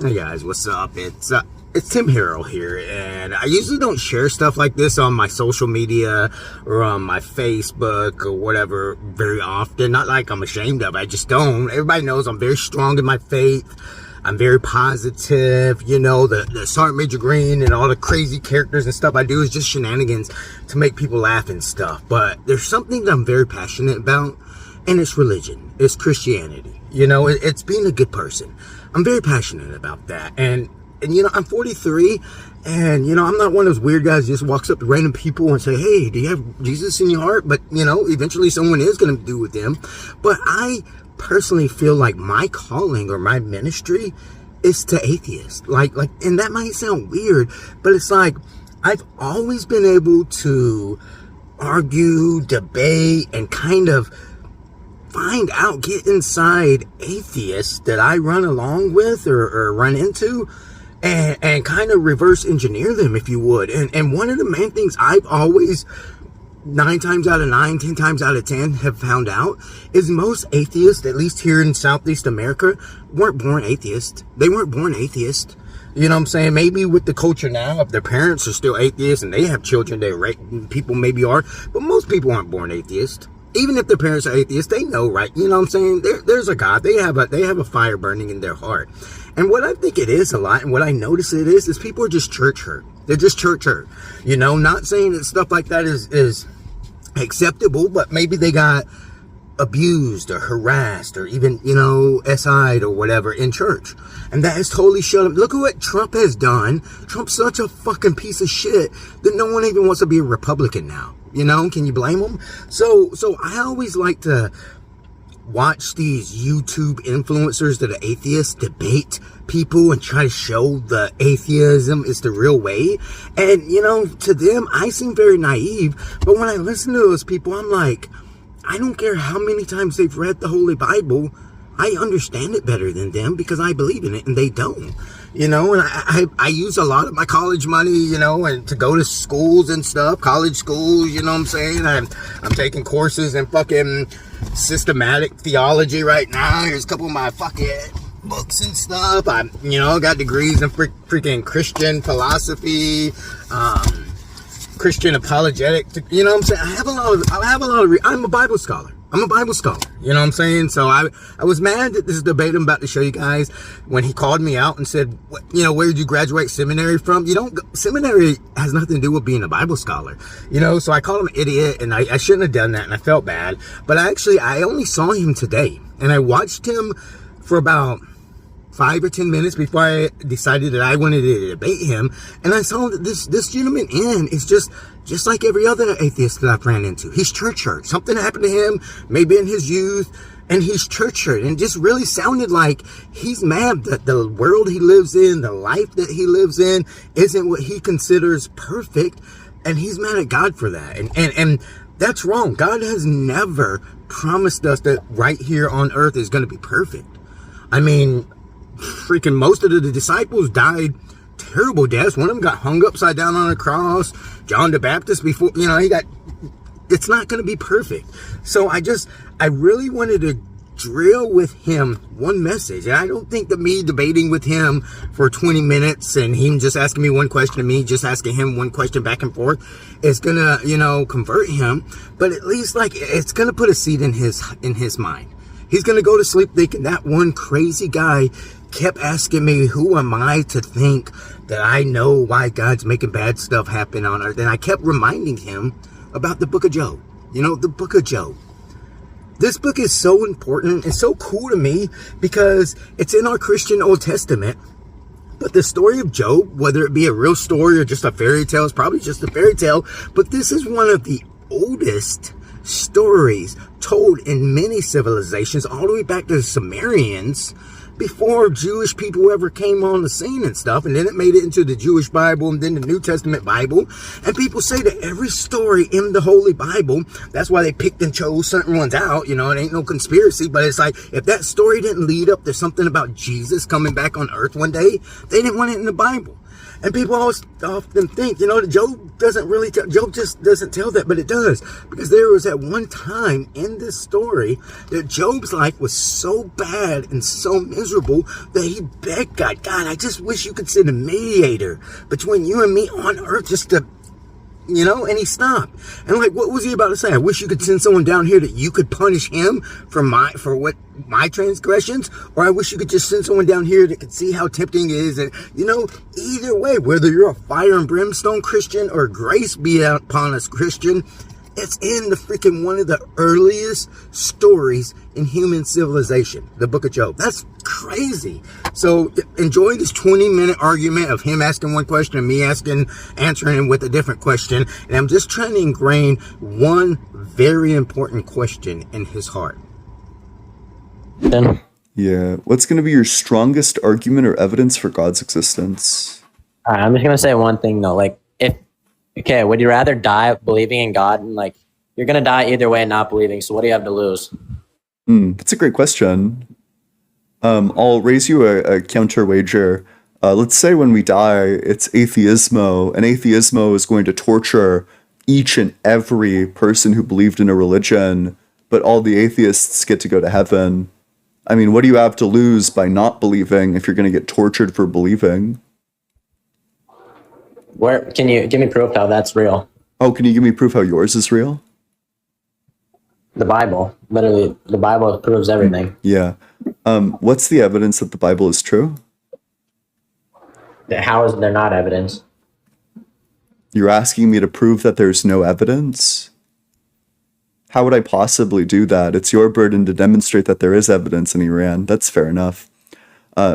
Hey guys, what's up? It's Tim Harrell here, and I usually don't share stuff like this on my social media or on my Facebook or whatever very often. Not like I'm ashamed of it, I just don't. Everybody knows I'm very strong in my faith. I'm very positive. You know, the Sergeant Major Green and all the crazy characters and stuff I do is just shenanigans to make people laugh and stuff. But there's something that I'm very passionate about, and it's religion. It's Christianity. You know, it's being a good person. I'm very passionate about that. And you know, I'm 43, and, you know, I'm not one of those weird guys who just walks up to random people and say, hey, do you have Jesus in your heart? But, you know, eventually someone is going to do with them. But I personally feel like my calling or my ministry is to atheists. Like, and that might sound weird, but it's like, I've always been able to argue, debate, and kind of get inside atheists that I run along with or run into and kind of reverse engineer them, if you would. And one of the main things I've always, 9 times out of 9, 10 times out of 10 have found out is most atheists, at least here in Southeast America, weren't born atheists. They weren't born atheists. You know what I'm saying? Maybe with the culture now, if their parents are still atheists and they have children, people maybe are, but most people aren't born atheists. Even if their parents are atheists, they know, right? You know what I'm saying? There's a God. They have a fire burning in their heart. And what I think it is a lot, and what I notice it is people are just church hurt. They're just church hurt. You know, not saying that stuff like that is acceptable, but maybe they got abused or harassed or even, you know, SI'd or whatever in church. And that has totally shut them. Look at what Trump has done. Trump's such a fucking piece of shit that no one even wants to be a Republican now. You know, can you blame them? So I always like to watch these YouTube influencers that are atheists debate people and try to show the atheism is the real way. And, you know, to them, I seem very naive. But when I listen to those people, I'm like, I don't care how many times they've read the Holy Bible. I understand it better than them because I believe in it and they don't. You know, and I use a lot of my college money, you know, and to go to schools and stuff, college schools, you know what I'm saying? I'm taking courses in fucking systematic theology right now. Here's a couple of my fucking books and stuff. I, you know, got degrees in freaking Christian philosophy, Christian apologetics, you know what I'm saying? I have a lot of, I'm a Bible scholar. I'm a Bible scholar, you know what I'm saying? So I was mad at this debate I'm about to show you guys when he called me out and said, you know, where did you graduate seminary from? Seminary has nothing to do with being a Bible scholar, you know? So I called him an idiot, and I shouldn't have done that, and I felt bad. But I only saw him today, and I watched him for about 5 or 10 minutes before I decided that I wanted to debate him. And I saw that this gentleman is just like every other atheist that I've ran into. He's church hurt. Something happened to him, maybe in his youth, and he's church hurt. And just really sounded like he's mad that the world he lives in, the life that he lives in, isn't what he considers perfect. And he's mad at God for that. And that's wrong. God has never promised us that right here on earth is going to be perfect. I mean, freaking most of the disciples died terrible deaths. One of them got hung upside down on a cross. John the Baptist, before, you know, it's not going to be perfect. So I really wanted to drill with him one message. And I don't think that me debating with him for 20 minutes and him just asking me one question and me just asking him one question back and forth is going to, you know, convert him. But at least, like, it's going to put a seed in his mind. He's going to go to sleep thinking that one crazy guy kept asking me, who am I to think that I know why God's making bad stuff happen on earth? And I kept reminding him about the book of Job. You know, the book of Job. This book is so important and so cool to me because it's in our Christian Old Testament. But the story of Job, whether it be a real story or just a fairy tale, it's probably just a fairy tale. But this is one of the oldest stories told in many civilizations, all the way back to the Sumerians, before Jewish people ever came on the scene and stuff. And then it made it into the Jewish Bible and then the New Testament Bible. And people say that every story in the Holy Bible, that's why they picked and chose certain ones out. You know, it ain't no conspiracy, but it's like, if that story didn't lead up to something about Jesus coming back on earth one day, they didn't want it in the Bible. And people always often think, you know, that Job doesn't really tell, Job just doesn't tell that, but it does. Because there was at one time in this story that Job's life was so bad and so miserable miserable that he begged God, God, I just wish you could send a mediator between you and me on earth just to, and he stopped. And like, what was he about to say? I wish you could send someone down here that you could punish him for my transgressions, or I wish you could just send someone down here that could see how tempting it is. And either way, whether you're a fire and brimstone Christian or grace be upon us Christian, it's in the freaking one of the earliest stories in human civilization, the Book of Job. That's crazy. So enjoy this 20-minute argument of him asking one question and me answering him with a different question. And I'm just trying to ingrain one very important question in his heart. Yeah. What's going to be your strongest argument or evidence for God's existence? All right, I'm just going to say one thing, though. Like, okay, would you rather die believing in God? And like, you're going to die either way not believing. So what do you have to lose? That's a great question. I'll raise you a counter wager. Let's say when we die, it's atheismo, and atheismo is going to torture each and every person who believed in a religion, but all the atheists get to go to heaven. I mean, what do you have to lose by not believing if you're going to get tortured for believing? Where can you give me proof how that's real? Oh, can you give me proof how yours is real? The Bible. Literally, the Bible proves everything. Yeah. What's the evidence that the Bible is true? How is there not evidence? You're asking me to prove that there's no evidence? How would I possibly do that? It's your burden to demonstrate that there is evidence in Iran. That's fair enough.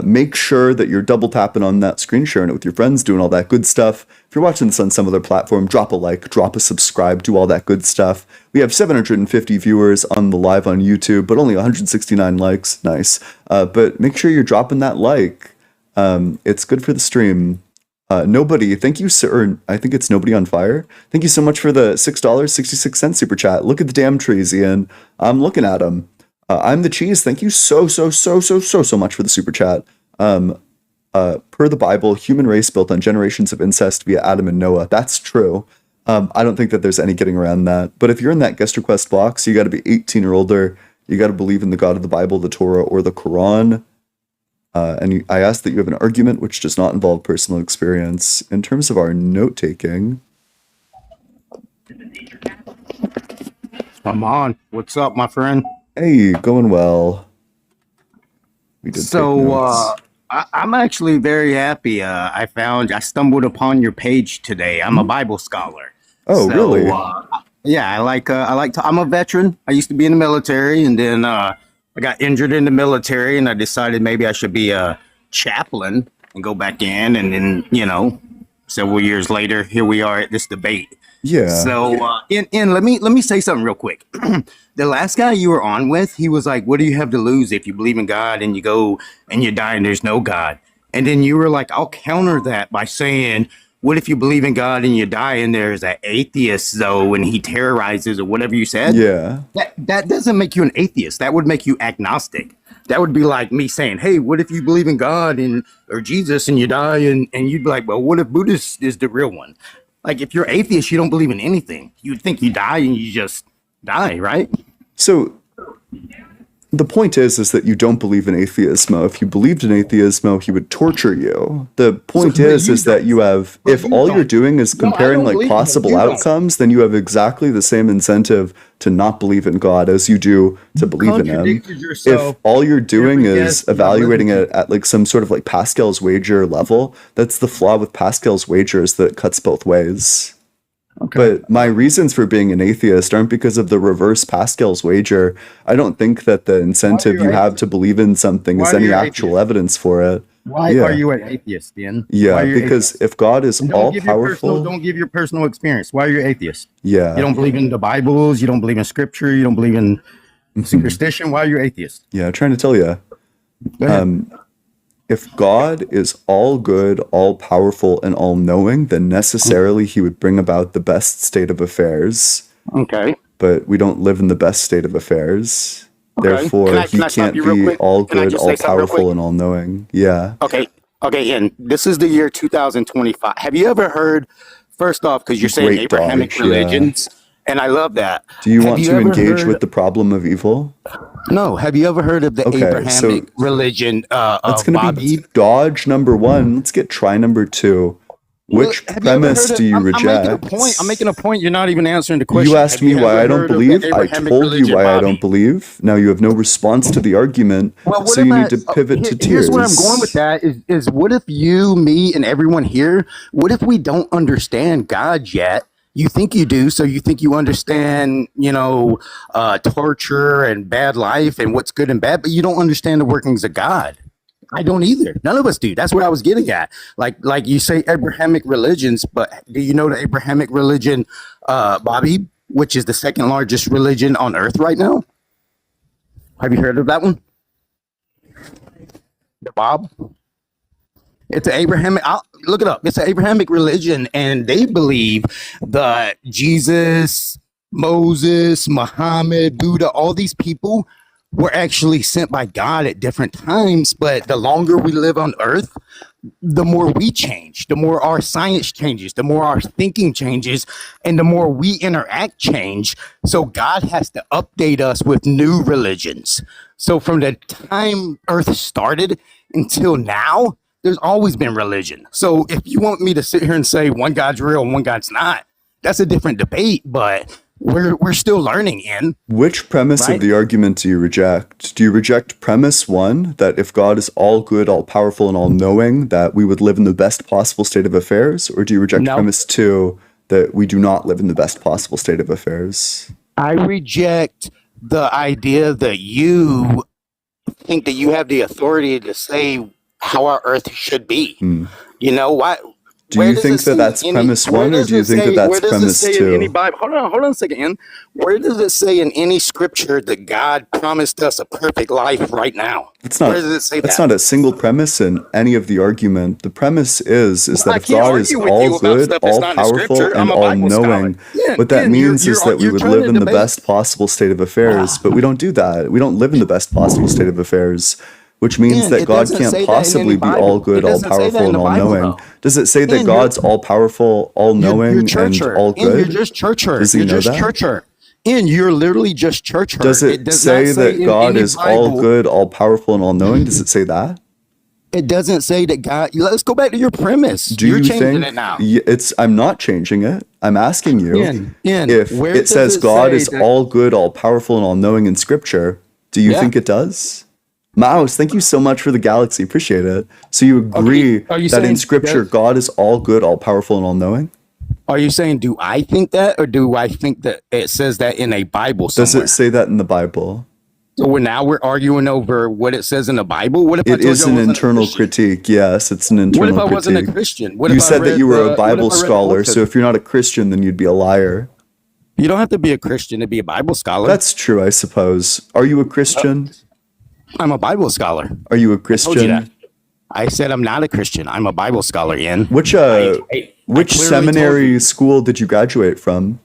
Make sure that you're double tapping on that screen, sharing it with your friends, doing all that good stuff. If you're watching this on some other platform, drop a like, drop a subscribe, do all that good stuff. We have 750 viewers on the live on YouTube, but only 169 likes. Nice. But make sure you're dropping that like. It's good for the stream. Nobody, thank you, sir. I think it's Nobody on Fire. Thank you so much for the $6.66 super chat. Look at the damn trees, Ian. I'm looking at them. I'm the cheese. Thank you so much for the super chat. Per the Bible, human race built on generations of incest via Adam and Noah. That's true. I don't think that there's any getting around that. But if you're in that guest request box, you got to be 18 or older. You got to believe in the God of the Bible, the Torah, or the Quran. And I ask that you have an argument which does not involve personal experience. In terms of our note-taking... Come on. What's up, my friend? Hey, going well. We did so, I'm actually very happy. I stumbled upon your page today. I'm a Bible scholar. Oh, so, really? Yeah, I'm a veteran. I used to be in the military, and then I got injured in the military, and I decided maybe I should be a chaplain and go back in, and then, several years later, here we are at this debate. Yeah. So, let me say something real quick. The last guy you were on with, he was like, what do you have to lose if you believe in God and you go and you die and there's no God? And then you were like, I'll counter that by saying, what if you believe in God and you die and there's an atheist, though, and he terrorizes or whatever you said? Yeah. That doesn't make you an atheist. That would make you agnostic. That would be like me saying, hey, what if you believe in God or Jesus and you die? And you'd be like, well, what if Buddhist is the real one? Like, if you're atheist, you don't believe in anything. You'd think you die and you just die, right? So the point is that you don't believe in atheismo. If you believed in atheismo, he would torture you. The point is that you have, if all you're doing is comparing like possible outcomes, then you have exactly the same incentive to not believe in God as you do to believe in him. If all you're doing is evaluating it at like some sort of like Pascal's wager level, that's the flaw with Pascal's wagers, that it cuts both ways. Okay. But my reasons for being an atheist aren't because of the reverse Pascal's wager. I don't think that the incentive you have to believe in something is any actual evidence for it. Why are you an atheist, then? Yeah, because if God is all powerful... Don't give your personal experience. Why are you atheist? Yeah. You don't believe in the Bibles, you don't believe in scripture, you don't believe in superstition. Why are you atheist? Yeah, I'm trying to tell you. If God is all good, all powerful, and all knowing, then necessarily he would bring about the best state of affairs. Okay. But we don't live in the best state of affairs. Okay. Therefore, he can't be all good, all powerful, and all knowing. Yeah. Okay, and this is the year 2025. Have you ever heard, first off, because you're saying Abrahamic religions, And I love that. Do you Have want you to ever engage heard- with the problem of evil? No. Have you ever heard of the Okay, Abrahamic so religion That's of going to Bobby? be dodge number one. Let's get try number two. Which Have you ever premise heard of- do you I'm reject? making a point. I'm making a point. You're not even answering the question. You asked Have me why ever I don't heard of the believe. I Abrahamic told you religion, why I Bobby? don't believe. Now you have no response to the argument, Well, what so am you I- need to pivot to tears. Here's where I'm going with that is what if you, me, and everyone here, what if we don't understand God yet? You think you do, so you think you understand, torture and bad life and what's good and bad, but you don't understand the workings of God. I don't either. None of us do. That's what I was getting at. Like you say Abrahamic religions, but do you know the Abrahamic religion, Bobby, which is the second largest religion on earth right now? Have you heard of that one? The Bob? It's an Abrahamic. Look it up. It's an Abrahamic religion, and they believe that Jesus, Moses, Muhammad, Buddha, all these people were actually sent by God at different times. But the longer we live on Earth, the more we change, the more our science changes, the more our thinking changes, and the more we interact change. So God has to update us with new religions. So from the time Earth started until now, there's always been religion. So if you want me to sit here and say one God's real and one God's not, that's a different debate, but we're still learning in. Which premise Right? of the argument do you reject? Do you reject premise one, that if God is all good, all powerful, and all knowing, that we would live in the best possible state of affairs? Or do you reject No. premise two, that we do not live in the best possible state of affairs? I reject the idea that you think that you have the authority to say how our earth should be. You know why? Do where you does think it say that that's in premise where one, or does do you it think say- that that's where does it premise say in two? any Bible? Hold on a second, Ian. Where does it say in any scripture that God promised us a perfect life right now? That's not. Where does it say That's that? not a single premise in any of the argument. The premise is Well, that I if can't God is argue with you all about good, stuff that's all not in powerful, Scripture. I'm and a all Bible scholar. knowing, Yeah, what that Ian, you're- means is you're- that we you're would trying live to in the debate- best possible state of affairs. But we don't do that. We don't live in the best possible state of affairs. Which means Ian, that it God doesn't say can't that in possibly any be Bible. all good, It all doesn't say that powerful, in and the all Bible, knowing. though. Does it say that Ian, you're- God's all powerful, all knowing, You're church and hurt. all Ian, good? you're just church hurt. Does he You're know just that? church hurt. Ian, you're literally just church hurt. Does it does say not that in God any is all Bible- good, all powerful, and all knowing? Does it say that? It doesn't say that God. Let's go back to your premise. Do You're you changing think it now. I'm not changing it. I'm asking you Ian, if where it does says it God say is that- all good, all powerful, and all knowing in Scripture. Do you Yeah. think it does? Mouse, thank you so much for the galaxy. Appreciate it. So you agree are you that in saying Scripture that- God is all good, all powerful, and all knowing? Are you saying, do I think that, or do I think that it says that in a Bible Does somewhere? it say that in the Bible? So we're arguing over what it says in the Bible. What if I It told is you I an wasn't a internal Christian? critique. Yes, it's an What internal if I critique. wasn't a Christian? What You if I said that read you were the- a what if I Bible read the scholar, Old so if you're not a Christian, then you'd be a liar. You don't have to be a Christian to be a Bible scholar. That's true, I suppose. Are you a Christian? I'm a Bible scholar. Are you a I told you that. Christian? I said I'm not a Christian. I'm a Bible scholar, Ian. Which I which clearly seminary told school did you graduate from?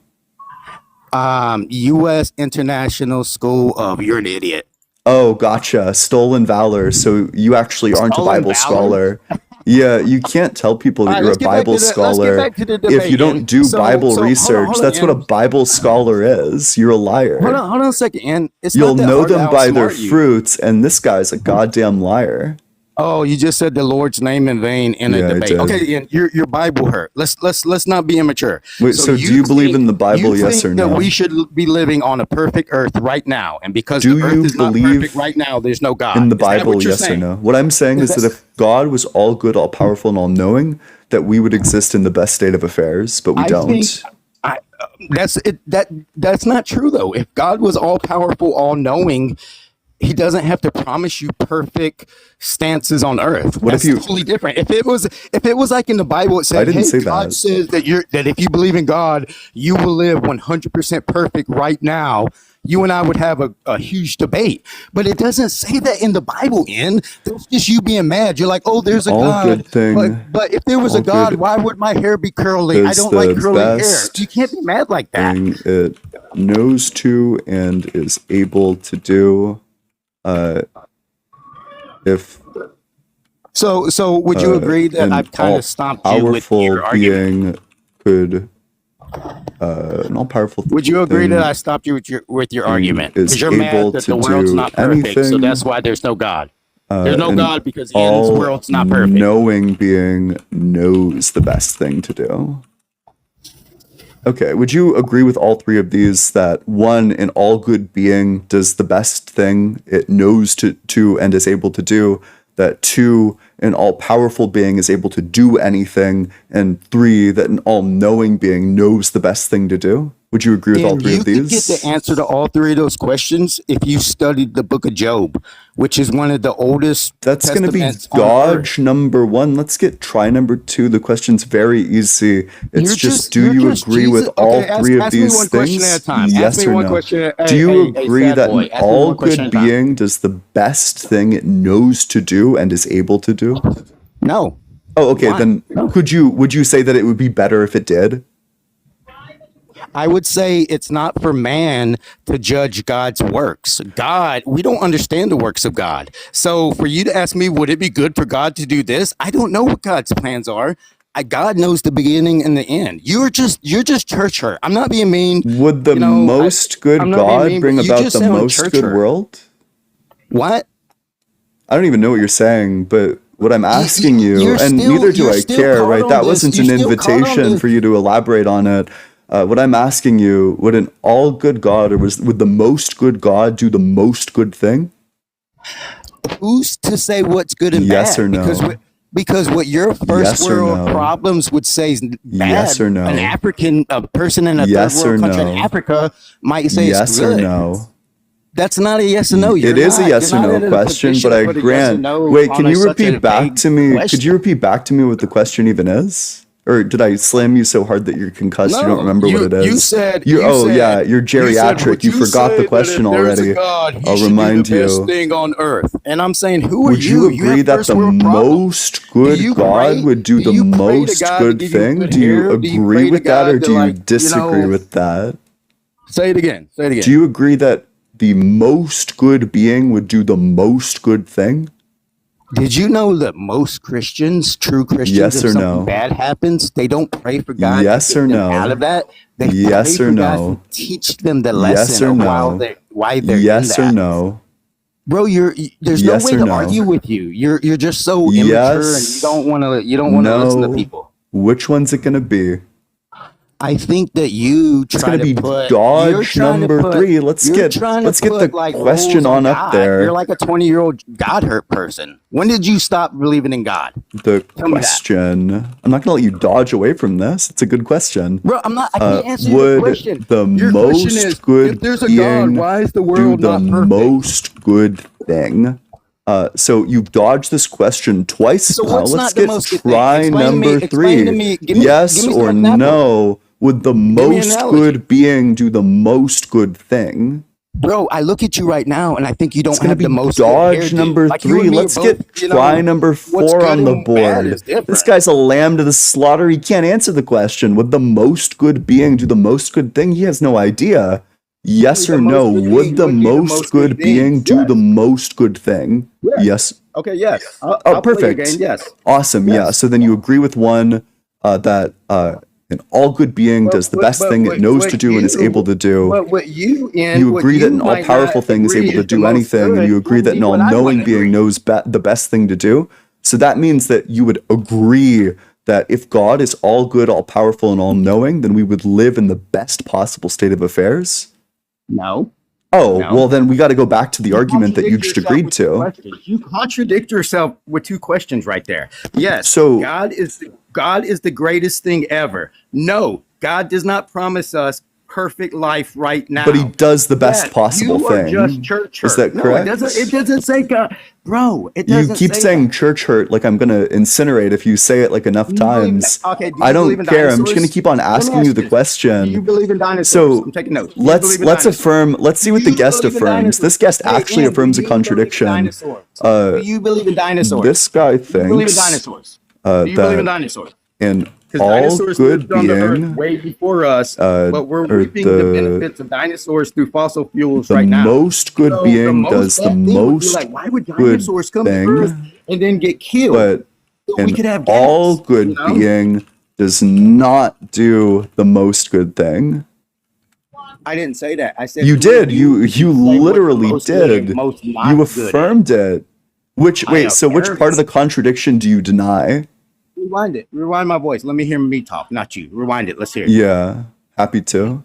U.S. International School of You're an Idiot. Oh, gotcha. Stolen Valor. So you actually aren't a Stolen Bible Valor? scholar. Yeah, you can't tell people that All right, you're a let's get back Bible to the- let's get scholar back to the if debate, you don't Ian. do So- Bible hold on, research. hold on, That's what a Ian. Bible scholar is. You're a liar. Hold on a second, Ian. It's You'll not that know hard to them by their outsmart you. fruits, and this guy's a goddamn liar. Oh, you just said the Lord's name in vain in Yeah, a I debate. did. Okay, Ian, your Bible hurt. Let's not be immature. Wait, so do you believe in the Bible, you yes think or that no? we should be living on a perfect earth right now, and because Do the earth you is not believe perfect right now, there's no God. In the Is that Bible, what you're yes saying? or no? What I'm saying is that if God was all good, all powerful, and all knowing, that we would exist in the best state of affairs, but we I don't. think that's it. That's not true though. If God was all powerful, all knowing, He doesn't have to promise you perfect stances on earth. What if That's you- totally different? If it was like in the Bible, it said, I didn't "Hey, say God that. says that if you believe in God, you will live 100% perfect right now." You and I would have a huge debate, but it doesn't say that in the Bible. That's just you being mad. You're like, "Oh, there's a All God." good thing- But if there was all a God, good why would my hair be curly? I is don't like the curly hair. best You can't be mad like that. Thing it knows to and is able to do. If So would you agree that an I've kind all of stomped you with powerful your argument? being could an all-powerful Would you agree thing that I stopped you with your argument? is Because you're able mad that to the world's do not perfect, so anything, that's why there's no God. There's no and God because the end's world's not perfect. knowing being knows the best thing to do. Okay, would you agree with all three of these, that one, an all good being does the best thing it knows to and is able to do, that two, an all powerful being is able to do anything, and three, that an all knowing being knows the best thing to do? Would you agree with all three of these? You could get the answer to all three of those questions if you studied the book of Job, which is one of the oldest. That's going to be testaments on dodge earth. number one. Let's get try number two. The question's very easy. It's You're just, just- do you're you just agree with Jesus. all Okay, three of ask me these one question things? at a time. Yes Ask me or one no? question. Do you Hey, agree sad that boy, an ask me all one question good at a time. being does the best thing it knows to do and is able to do? No. Oh, okay. Why? Then No. would you say that it would be better if it did? I would say it's not for man to judge God's works. God, we don't understand the works of God. So for you to ask me, would it be good for God to do this? I don't know what God's plans are. God knows the beginning and the end. You're just church hurt. I'm not being mean. Would the You know, most good I'm not being God mean, bring but you about just the sound most church good hurt. world? What? I don't even know what you're saying, but what I'm asking you, you're and still- neither do you're I still care, caught right? on That this. wasn't You're an still caught on invitation this. for you to elaborate on it. What I'm asking you, would an all good God, or would the most good God do the most good thing? Who's to say what's good and Yes bad? or no? Because what your first Yes or world no? problems would say is bad. Yes or no? A person in a Yes third world or country no? in Africa might say Yes it's or good. no? That's not a yes or no. It is a yes or no question, but I grant. Wait, can you repeat back to me? Could you repeat back to me what the question even is? Or did I slam you so hard that you're concussed? You don't remember what it is. You said You're would geriatric. You forgot say the that question if there's already. a God, he I'll should remind do the best you. thing on earth. And I'm saying, who are Would you agree have that first the world problems. most good Do you God pray- would do do the you pray to most God to good give you thing? good Do you hair? Do you agree pray to with that, God or to, do you like, you disagree know- with that? Say it again. Say it again. Do you agree that the most good being would do the most good thing? Did you know that most Christians, true Christians, Yes if or something no? bad happens, they don't pray for God Yes to get or them no? out of that. They Yes pray or for God no? to teach them the Yes lesson or of no? why they're Yes in or that. no? Bro, there's Yes no way or to no? argue with you. You're just so immature, and you don't want to listen to No. people. Which one's it gonna be? I think that you It's try gonna to be put dodge you're trying to number put- 3. Let's you're get trying to the put, like, question rules on up God. there. You're like a 20-year-old God hurt person. When did you stop believing in God? The Tell me that. question. I'm not gonna let you dodge away from this. It's a good question. Bro, I can't answer your Would question. the Your question most is, good if there's a being God, why is the do world the not perfect? most good thing? So you've dodged this question twice So now. what's Let's not the get most good thing? try Explain to me- number explain 3. to me- give me- Yes give me or some examples. no? Would the me an most analogy. good being do the most good thing? Bro, I look at you right now, and I think you don't It's gonna have be the most dodge good hairdo. number Like, you 3. and me are Let's both, get you try know, number what's 4 good on the and bad board. is different. This guy's a lamb to the slaughter. He can't answer the question. Would the most good being do the most good thing? He has no idea. Yes The or most no? good Would being the would do the most most good good being things. do Yes. the most good thing? Yes. Yes. Okay, yes. Oh, I'll play perfect. your game, yes. Awesome. Yeah. Yes. So then you agree with one that an all good being does the best thing it knows to do and is able to do. But what you You agree that an all powerful thing is able to do anything, and you agree that an all knowing being knows the best thing to do. So that means that you would agree that if God is all good, all powerful, and all knowing, then we would live in the best possible state of affairs. No. Oh, No. well, then we got to go back to the argument that you just agreed to. You contradict yourself with two questions right there. Yes. So- God is the greatest thing ever. No, God does not promise us perfect life right now. But he does the best Yes, possible you are thing. just church hurt. Is that No, correct? it doesn't say God, bro. It You doesn't. keep say saying that. church hurt like I'm going to incinerate if you say it like enough Do you believe in- times. okay, do you I believe don't in care. I'm just dinosaurs? going to keep on Let me asking ask you the this. question. Do you believe in dinosaurs? So I'm taking notes. Do you let's believe in let's dinosaurs? affirm. Let's see what Do the you guest believe in affirms. dinosaurs? This guest Hey, actually Ian, affirms do a you believe in contradiction. dinosaurs? Do you believe in dinosaurs? This guy Do you believe in thinks dinosaurs? Do you believe in that dinosaurs? an Because all dinosaurs good lived on the earth being, way before us, but we're or reaping the benefits of dinosaurs through fossil fuels the right now. most good So being does the bad thing would be most like, why would good dinosaurs come to thing, Earth and then get killed? but So we an could have all gas, good you know? being does not do the most good thing. I didn't say that. I said You who did. do You say what's literally most good and did. most not You good. affirmed it. So which part of the contradiction do you deny? Rewind it. Rewind my voice. Let me hear me talk, not you. Rewind it. Let's hear it. Yeah, happy to.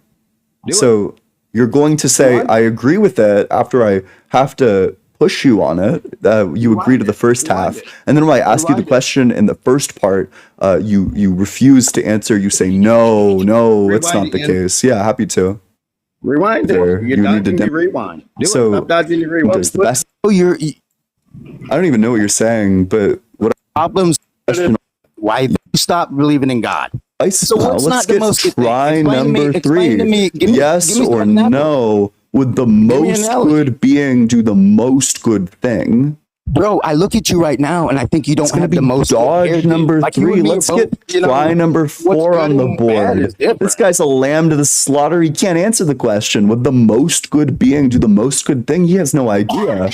Do So you're going to say, Rewind it. I agree with it after I have to push you on it. You agree to the first half. And then when I ask you the question in the first part, you refuse to answer. You say, no, it's Rewind not the again. case. Yeah, happy to. Rewind There, it. You're you need to dodging the rewind. Do So, it. Stop dodging the rewind. Does the best... Oh, I don't even know what you're saying, but what problems. Why you stop believing in God? So what's let's not the get most good thing? try Explain to me- number explain to me- three. give me- Yes give me or some examples. no? Would the me an most analogy. good being do the most good thing? Bro, I look at you right now and I think you don't It's going to have be the most dodge hairdo. number Like, you three. and me are Let's both, get try number what's 4 good on the and bad is board. different. This guy's a lamb to the slaughter. He can't answer the question. Would the most good being do the most good thing? He has no idea.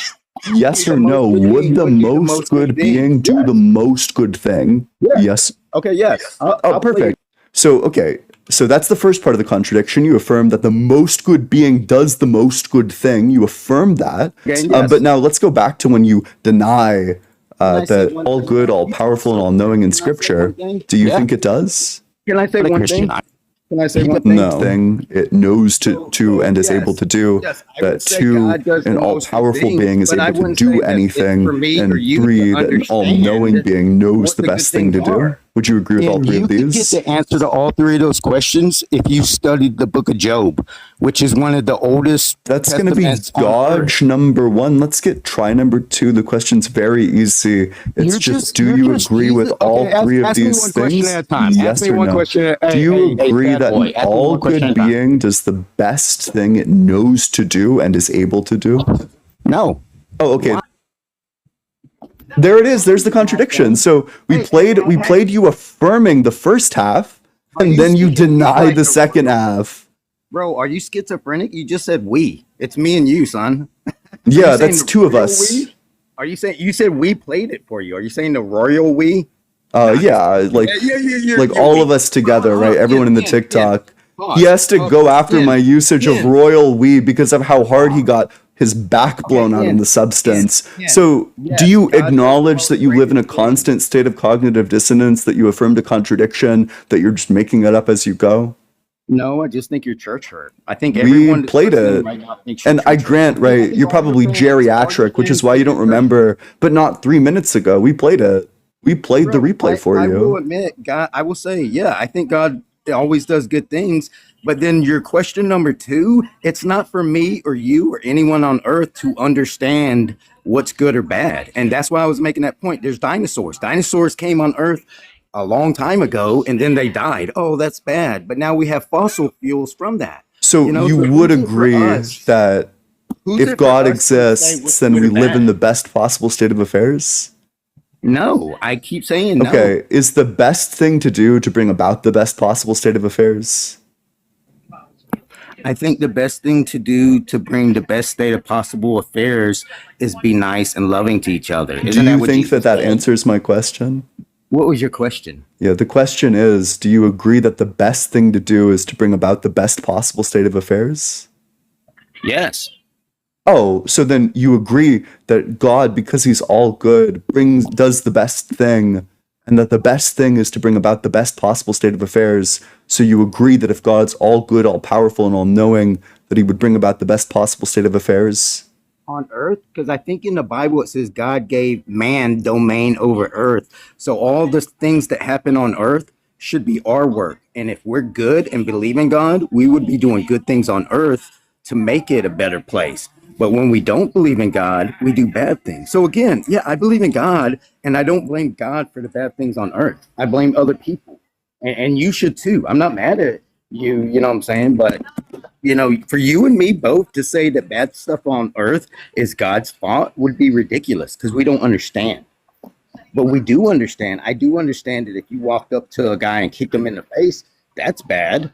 Yes or no? Would the most good being do the most good thing? Yes. Okay, yes. Oh, perfect. So that's the first part of the contradiction. You affirm that the most good being does the most good thing. You affirm that. Okay, yes. But now let's go back to when you deny I say that one all thing? good, all powerful, and all knowing in Scripture. Do you Yeah. think it does? Can I say Not a one Christian. thing? Can I say one thing? No. Thing it knows to and is Yes. able to do. Yes, I would That say 2, God does an the all most powerful things, being is but I able to wouldn't say do that it's anything. for me or And you to 3, that an all knowing understand being knows what the the best good thing to things do. are. Would you agree with all And 3 you of could get these? the answer to all 3 of those questions if you studied the book of Job, which is one of the oldest That's going to be testaments on dodge earth. number 1. Let's get try number 2. The question's very easy. It's do you agree with all 3 of these ask me one things? question at a time. Yes Ask me or one no? question. Do you agree fat that boy, an ask me all one question good at a time. being does the best thing it knows to do and is able to do? No. Oh, okay. There it is. There's the contradiction. So we played you affirming the first half, and then you denied the second half. Bro, are you schizophrenic? You just said we. It's me and you, son. Yeah, you saying that's the 2 of royal us. we? Are you saying you said we played it for you? Are you saying the royal we? Yeah, like you're all we. of us together, right? Everyone in the TikTok. Pause. He has to go after Ken, my usage of Ken. royal we because of how hard he got his back blown out in the substance. Ken. So, Yes, do you God acknowledge does that you live in a great things. constant state of cognitive dissonance, that you affirmed a contradiction, that you're just making it up as you go? No, I just think you're church hurt. I think We everyone that's played listening it. right now thinks you're And I church hurt. grant, right, you're probably geriatric, which is why you don't remember, but not 3 minutes ago. We played it. We played the replay for I will you. admit, God, I will say, yeah, I think God always does good things. But then your question number 2, it's not for me or you or anyone on earth to understand what's good or bad. And that's why I was making that point. There's dinosaurs. Dinosaurs came on earth a long time ago and then they died. Oh, that's bad. But now we have fossil fuels from that. So You know, you so would who's it for agree us? that Who's it if for God us to say exists, what's then good we or live in bad? the best possible state of affairs? No, I keep saying no. Okay, is the best thing to do to bring about the best possible state of affairs? I think the best thing to do to bring the best state of possible affairs is be nice and loving to each other. Do Isn't that you what think Jesus that said? answers my question? What was your question? Yeah, the question is, do you agree that the best thing to do is to bring about the best possible state of affairs? Yes. Oh, so then you agree that God, because he's all good, does the best thing, and that the best thing is to bring about the best possible state of affairs. So you agree that if God's all good, all powerful, and all knowing, that he would bring about the best possible state of affairs? On earth? Because I think in the Bible it says God gave man domain over earth. So all the things that happen on earth should be our work. And if we're good and believe in God, we would be doing good things on earth to make it a better place. But when we don't believe in God, we do bad things. So again, yeah, I believe in God, and I don't blame God for the bad things on earth. I blame other people. And you should too. I'm not mad at you, you know what I'm saying? But, you know, for you and me both to say that bad stuff on earth is God's fault would be ridiculous because we don't understand. But we do understand. I do understand that if you walked up to a guy and kicked him in the face, that's bad.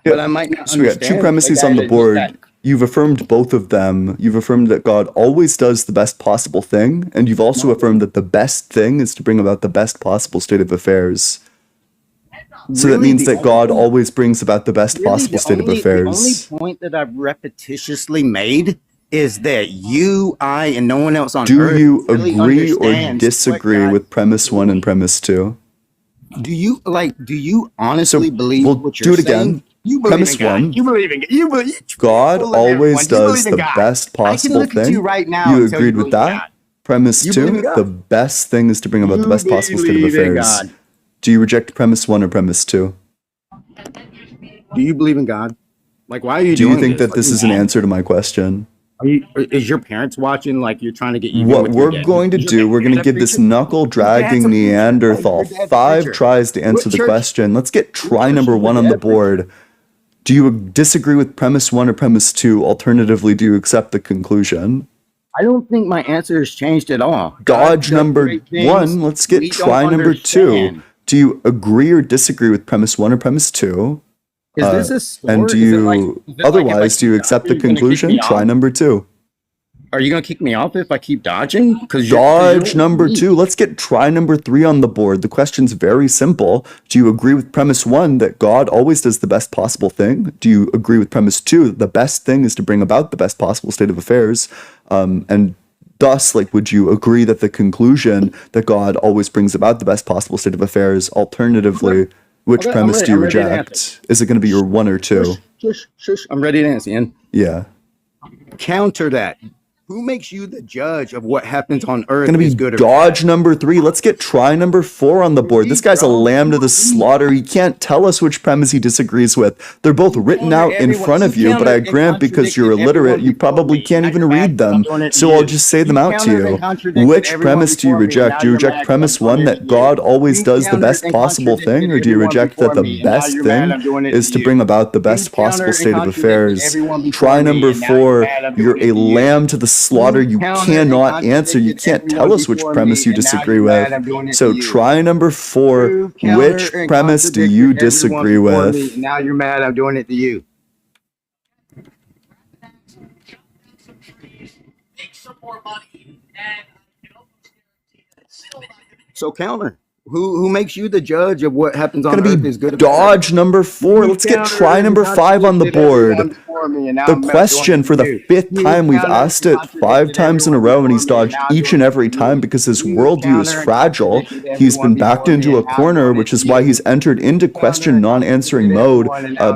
Yeah. But I might not So we got understand 2 premises the guy on the that just board. got- You've affirmed both of them. You've affirmed that God always does the best possible thing, and you've also affirmed that the best thing is to bring about the best possible state of affairs. So that means that God always brings about the best possible state of The affairs. only point that I've repetitiously made is that you, I, and no one else on Do earth you really agree or understands disagree what God- with premise 1 and premise 2? Do you honestly So believe we'll what do you're it again. saying? You believe Premise in God. 1. You believe in you believe God full of everyone. always You does believe in the God. best I can possible look at thing. you right now You and tell agreed you with believe in that? God. Premise You believe 2, in God. the best thing is to bring about the best possible state of believe in affairs. God. Do you reject premise 1 or premise 2? Do you believe in God? Like, why are you Do doing you think that Are this you is an mad? answer to my question? Is your parents watching? Like, you're trying to get even What with your we're dad? going to Is your do, dad- we're going to dad give this preacher? knuckle Your dad's a dragging preacher. Neanderthal Your dad's a 5 preacher. tries to answer What the church- question. Let's get try church number is your 1 on the dad preacher? board. Do you disagree with premise 1 or premise 2? Alternatively, do you accept the conclusion? I don't think my answer has changed at all. God Dodge does number great things 1. Let's get we try don't number 2. understand. Do you agree or disagree with premise 1 or premise 2? Is this a store? And do Is it you, like- is it like if I otherwise, do keep you accept the dodging, you're gonna kick conclusion? me Try off? number 2. Are you gonna kick me off if I keep dodging? Because Dodge number 2. Let's get try number 3 on the board. The question's very simple. Do you agree with premise 1 that God always does the best possible thing? Do you agree with premise 2 that the best thing is to bring about the best possible state of affairs? And thus, like, would you agree that the conclusion that God always brings about the best possible state of affairs? Alternatively, which Okay, premise do you I'm ready to reject? Is it going to be your 1 or 2? Shush. I'm ready to answer. Ian. Yeah. Counter that. Who makes you the judge of what happens on earth Gonna is be good or dodge bad? number 3. Let's get try number 4 on the board. This guy's a lamb to the slaughter. He can't tell us which premise he disagrees with. They're both written out in front of you, but I grant because you're illiterate, you probably can't even read them. So I'll just say them out to you. Which premise do you reject? Do you reject premise 1 that God always does the best possible thing, or do you reject that the best thing is to bring about the best possible state of affairs? Try number 4. You're a lamb to the slaughter. You cannot answer. You can't tell us which premise you disagree with. So try number 4. Which premise do you disagree with? Now you're mad. I'm doing it to you. So counter. Who makes you the judge of what happens on Gonna earth be is good or bad? dodge number 4. Let's get try number 5 on the board. The question for the 5th time, we've asked it 5 times in a row, and he's dodged each and every time because his worldview is fragile. He's been backed into a corner, which is why he's entered into question non-answering mode,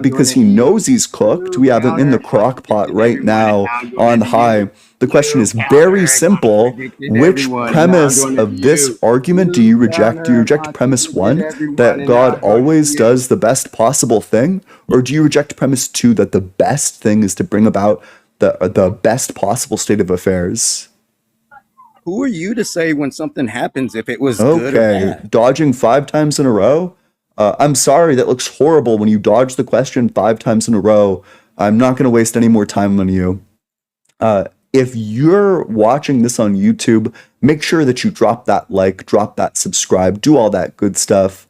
because he knows he's cooked. We have him in the crock pot right now on high. The question is very simple. Which premise of this argument do you reject? Do you reject premise 1, that God always does the best possible thing? Or do you reject premise 2, that the best thing is to bring about the best possible state of affairs? Who are you to say when something happens if it was good or Okay, bad? dodging 5 times in a row? I'm sorry, that looks horrible when you dodge the question 5 times in a row. I'm not going to waste any more time on you. If you're watching this on YouTube, make sure that you drop that like, drop that subscribe, do all that good stuff.